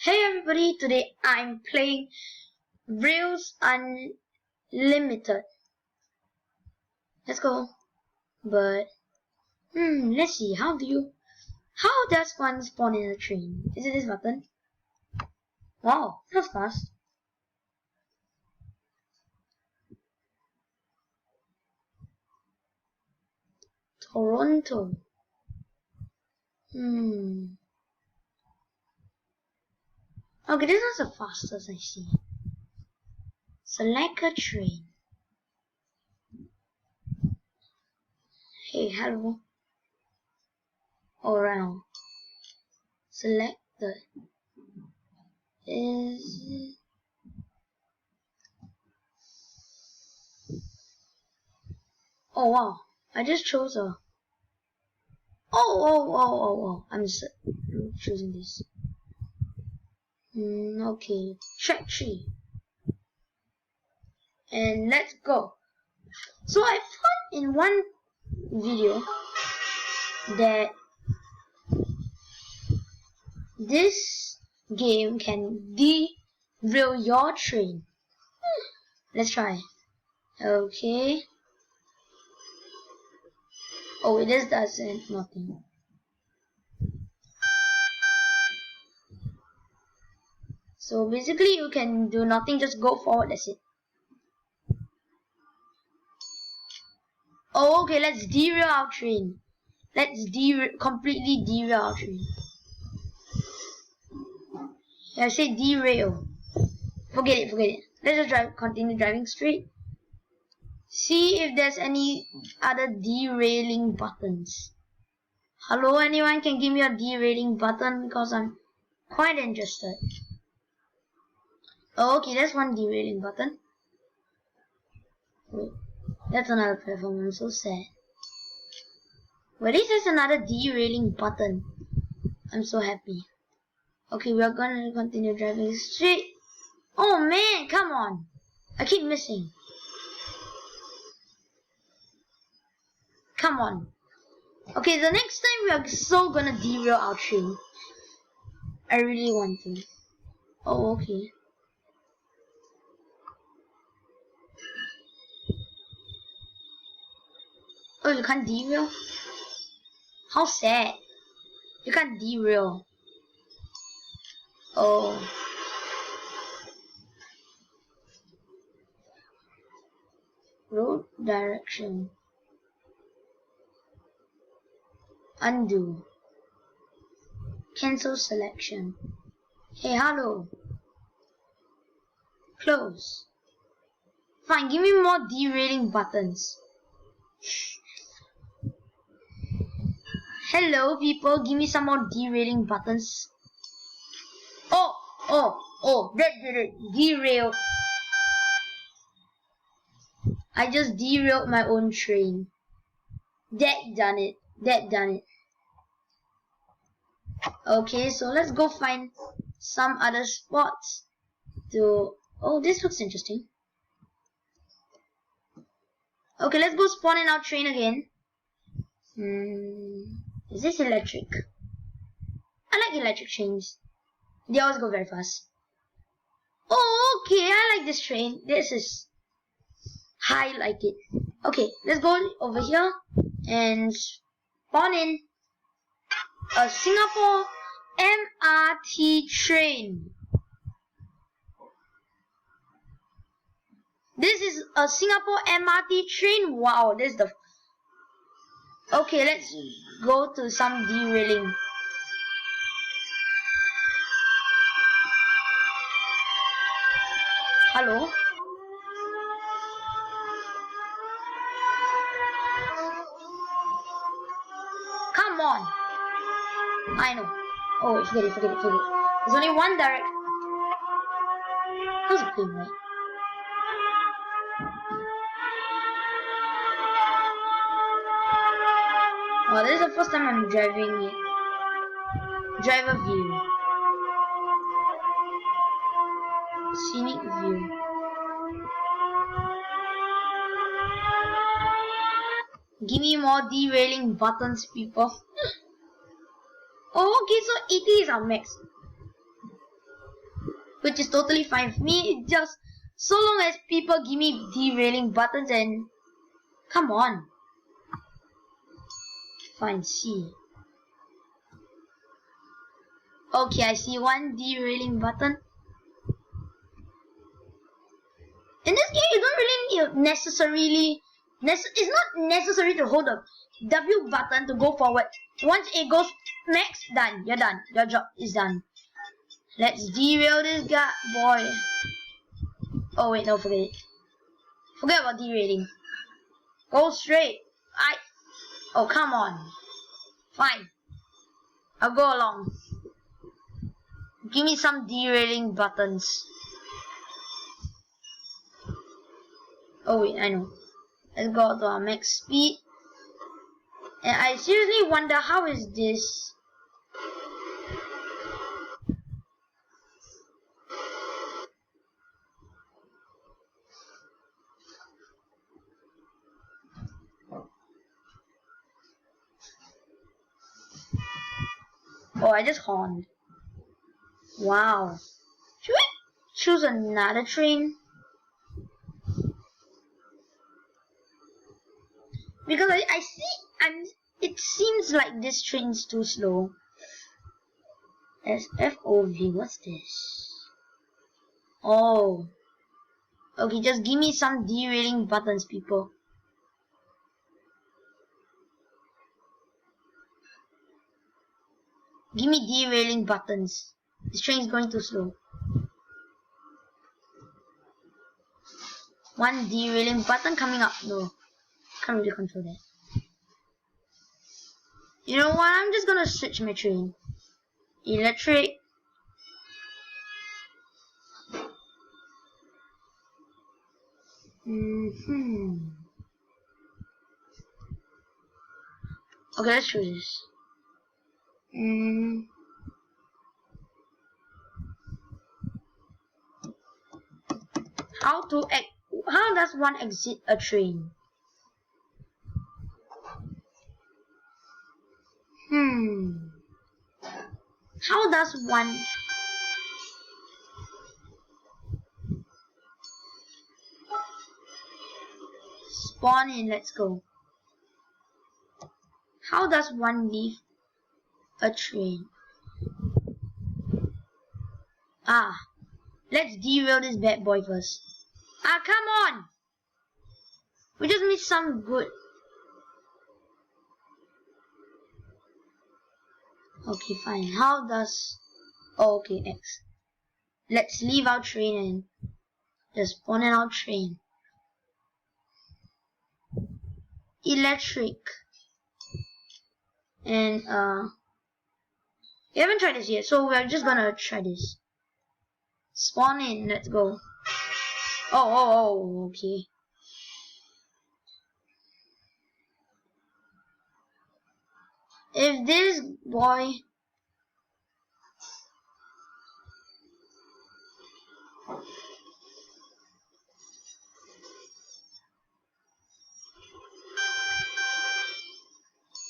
Hey everybody, today I'm playing Reels Unlimited. Let's go. But let's see, how does one spawn in a train? Is it this button? Wow, that's fast. Toronto. Okay, this is the fastest I see. Select a train. Hey, hello. Around. Select the Oh wow, I just chose a I'm choosing this. Okay, track 3. And let's go. So I found in one video that this game can derail your train. Let's try. Okay. Oh, it is doesn't nothing. So basically you can do nothing, just go forward, that's it. Oh, okay, let's derail our train. Let's completely derail our train. I say derail. Forget it. Let's just continue driving straight. See if there's any other derailing buttons. Hello, anyone can give me a derailing button because I'm quite interested. Oh, okay, that's one derailing button. Wait, that's another platform. I'm so sad. Well, this is another derailing button. I'm so happy. Okay, we are gonna continue driving straight. Oh man, come on. I keep missing. Come on. Okay, the next time we are so gonna derail our train. I really want to. Oh, okay. Oh, you can't derail? How sad. You can't derail. Oh. Road direction. Undo. Cancel selection. Hey, hello. Close. Fine, give me more derailing buttons. Hello, people, give me some more derailing buttons. Oh, derail. I just derailed my own train. That done it. Okay, so let's go find some other spots to... Oh, this looks interesting. Okay, let's go spawn in our train again. Is this electric? I like electric trains. They always go very fast. Oh, okay, I like this train. I like it. Okay, let's go over here and spawn in a Singapore MRT train. This is a Singapore MRT train. Wow, this is the... Okay, let's go to some derailing. Hello? Come on! I know. Oh, forget it. There's only one direct. That was a plane, right? Oh, this is the first time I'm driving it. Driver view. Scenic view. Give me more derailing buttons, people. Oh, okay, so 80 is our max. which is totally fine with me. It's just so long as people give me derailing buttons and come on. Fine, C. Okay, I see one derailing button. In this game, you don't really necessarily. It's not necessary to hold the W button to go forward. Once it goes max, done. You're done. Your job is done. Let's derail this guy, boy. Oh wait, no, forget it. Forget about derailing. Go straight. Oh, come on. Fine. I'll go along. Give me some derailing buttons. Oh wait, I know. Let's go to our max speed. And I seriously wonder, how is this? Oh, I just horned. Wow. Should we choose another train? Because I see, it seems like this train's too slow. SFOV, what's this? Oh. Okay, just give me some derailing buttons, people. Give me derailing buttons. This train's going too slow. One derailing button coming up. No. Can't really control that. You know what? I'm just gonna switch my train. Electric. Okay, let's choose this. How does one exit a train? How does one spawn in? Let's go. How does one leave a train? Let's derail this bad boy first. Come on! We just missed some good. Okay, fine. How does... Oh, okay, X. Let's leave our train and just spawn in our train. Electric. And, we haven't tried this yet, so we're just gonna try this. Spawn in, let's go. Oh, okay. If this boy...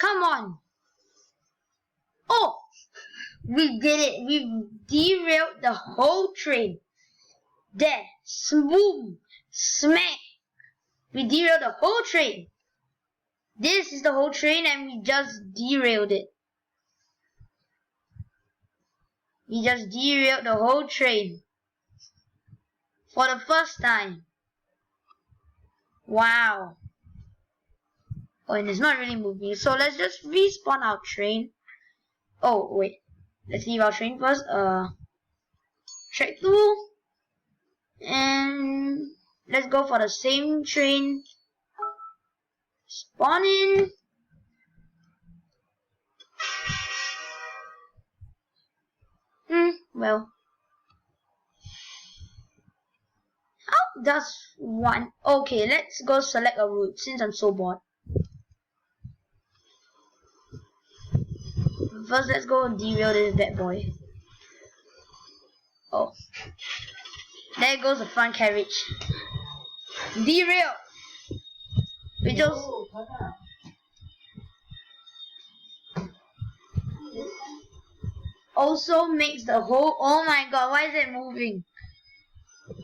Come on! Oh! We did it! We derailed the whole train. There! Swoom! Smack! We derailed the whole train. This is the whole train and we just derailed it. We just derailed the whole train. For the first time. Wow. Oh, and it's not really moving. So let's just respawn our train. Oh, wait. Let's leave our train first. Track 2. And let's go for the same train. Spawn in. Well. How does one... Okay, let's go select a route since I'm so bored. First, let's go derail this bad boy. Oh. There goes the front carriage. Derail! We just... also makes the whole... Oh my god, why is it moving?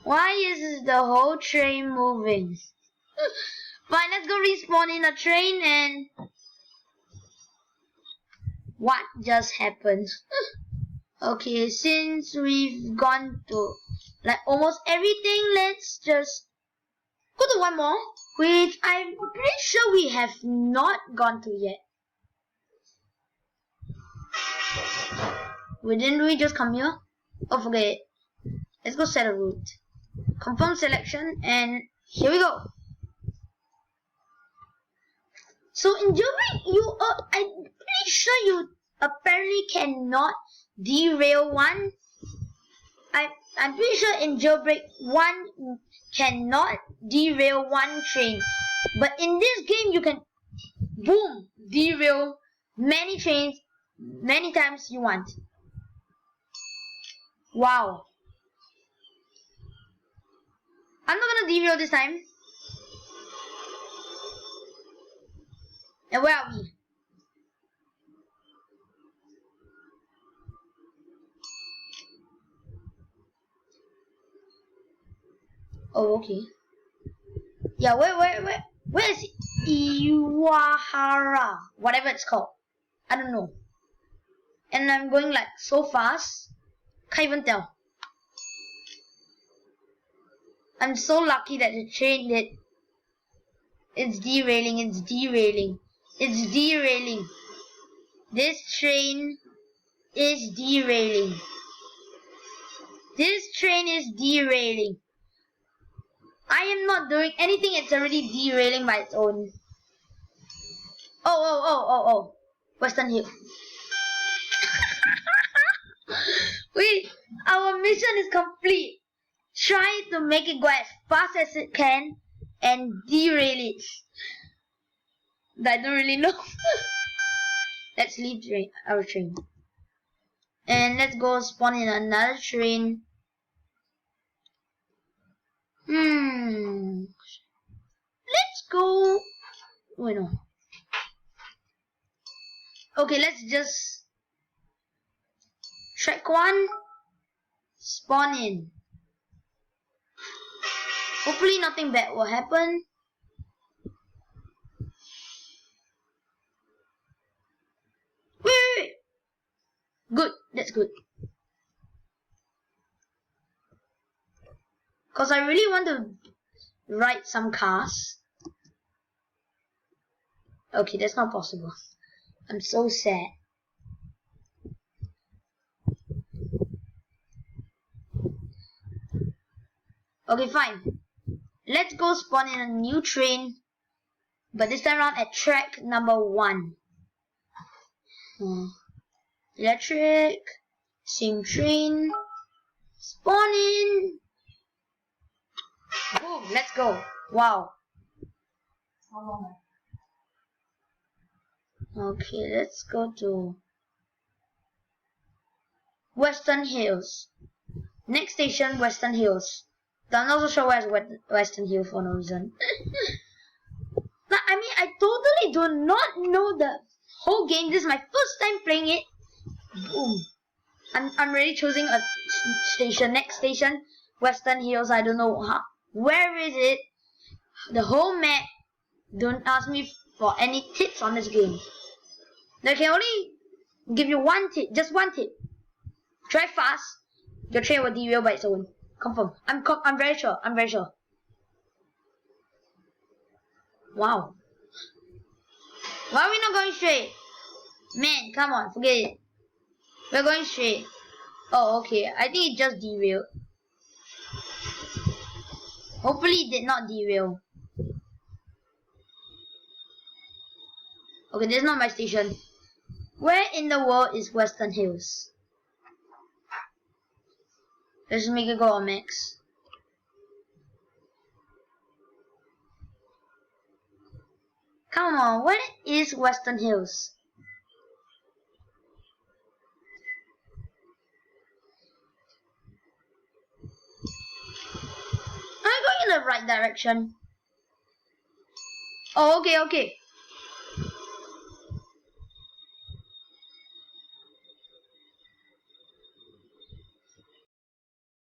Why is the whole train moving? Fine, let's go respawn in a train and... What just happened? Okay, since we've gone to like almost everything, let's just go to one more, which I'm pretty sure we have not gone to yet. Didn't we just come here? Oh, forget it. Let's go set a route. Confirm selection, and here we go. So in jailbreak, I'm pretty sure you apparently cannot derail one. I'm pretty sure in jailbreak one cannot derail one train, but in this game you can boom derail many trains many times you want. Wow. I'm not gonna derail this time. And where are we? Oh, okay. Yeah, where is it? Iwahara, whatever it's called. I don't know. And I'm going like so fast. Can't even tell. I'm so lucky that the train did. It's derailing, it's derailing. It's derailing. This train is derailing. This train is derailing. I am not doing anything, it's already derailing by its own. Oh. Western Hill. Wait, our mission is complete. Try to make it go as fast as it can and derail it. I don't really know. Let's leave our train. And let's go spawn in another train. Let's go. Wait, no. Okay, let's just track 1. Spawn in. Hopefully nothing bad will happen. Wait. Good, that's good. Cause I really want to ride some cars. Okay, that's not possible. I'm so sad. Okay, fine. Let's go spawn in a new train, but this time around at track number 1. Electric, same train, spawn in. Boom, let's go. Wow. How long? Okay, let's go to Western Hills. Next station, Western Hills. I'm not so sure where's Western Hills for no reason. I mean, I totally do not know the whole game. This is my first time playing it. Boom. I'm already choosing a station. Next station, Western Hills. I don't know where is it. The whole map. Don't ask me for any tips on this game. I can only give you one tip, just one tip. Drive fast. Your train will derail by its own. Confirm. I'm very sure. I'm very sure. Wow. Why are we not going straight? Man, come on, forget it. We're going straight. Oh, okay. I think it just derailed. Hopefully it did not derail. Okay, this is not my station. Where in the world is Western Hills? Let's make it go on max. Come on, where is Western Hills? I'm going in the right direction. Oh, okay.